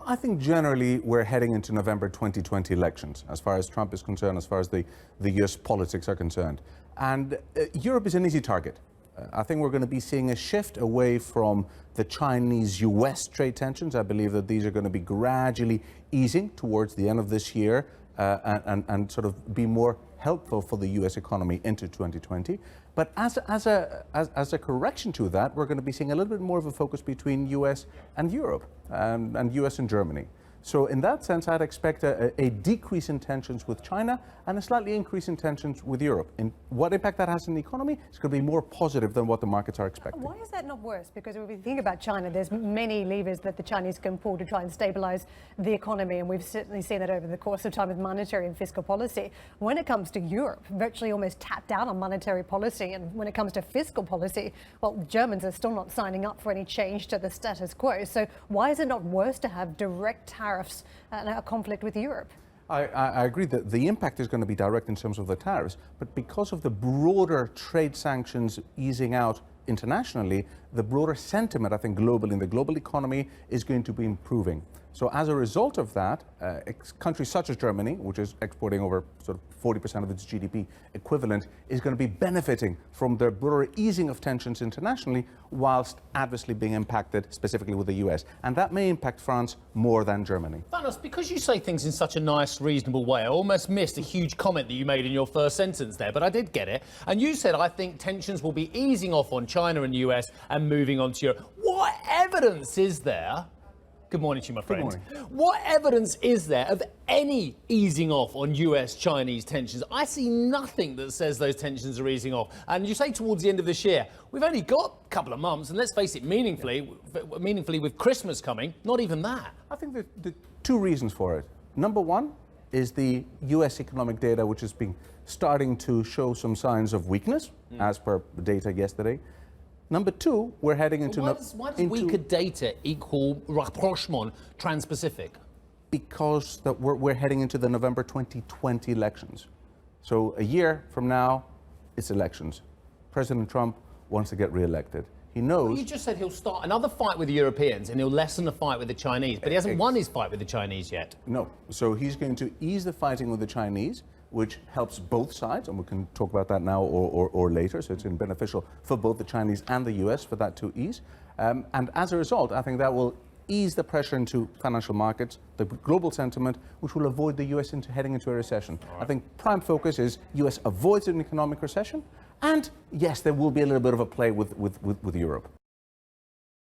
I think generally we're heading into November 2020 elections, as far as Trump is concerned, as far as the US politics are concerned. And Europe is an easy target. I think we're going to be seeing a shift away from the Chinese-US trade tensions. I believe that these are going to be gradually easing towards the end of this year and sort of be more helpful for the US economy into 2020. But as a correction to that, we're going to be seeing a little bit more of a focus between US and Europe and US and Germany. So in that sense, I'd expect a decrease in tensions with China and a slightly increase in tensions with Europe. And what impact that has on the economy is going to be more positive than what the markets are expecting. Why is that not worse? Because when we think about China, there's many levers that the Chinese can pull to try and stabilize the economy. And we've certainly seen that over the course of time with monetary and fiscal policy. When it comes to Europe, virtually almost tapped out on monetary policy. And when it comes to fiscal policy, well, Germans are still not signing up for any change to the status quo. So why is it not worse to have direct tariffs and a conflict with Europe? I agree that the impact is going to be direct in terms of the tariffs, but because of the broader trade sanctions easing out internationally, the broader sentiment, I think, globally in the global economy is going to be improving. So as a result of that, countries such as Germany, which is exporting over sort of 40% of its GDP equivalent, is going to be benefiting from the broader easing of tensions internationally, whilst adversely being impacted specifically with the US. And that may impact France more than Germany. Thanos, because you say things in such a nice, reasonable way, I almost missed a huge comment that you made in your first sentence there, but I did get it. And you said, I think tensions will be easing off on China and US and moving on to Europe. What evidence is there? Good morning to you, my friend. Good morning. What evidence is there of any easing off on US-Chinese tensions? I see nothing that says those tensions are easing off. And you say towards the end of this year, we've only got a couple of months, and let's face it, meaningfully with Christmas coming, not even that. I think the two reasons for it. Number one is the US economic data, which has been starting to show some signs of weakness, as per the data yesterday. Number two, we're heading into... Why does weaker data equal rapprochement trans-Pacific? Because we're heading into the November 2020 elections. So a year from now, it's elections. President Trump wants to get re-elected. He knows... Well, you just said he'll start another fight with the Europeans and he'll lessen the fight with the Chinese, but he hasn't won his fight with the Chinese yet. No. So he's going to ease the fighting with the Chinese, which helps both sides, and we can talk about that now or later, so it's beneficial for both the Chinese and the US for that to ease. And as a result, I think that will ease the pressure into financial markets, the global sentiment, which will avoid the US heading into a recession. Right. I think prime focus is US avoids an economic recession, and yes, there will be a little bit of a play with Europe.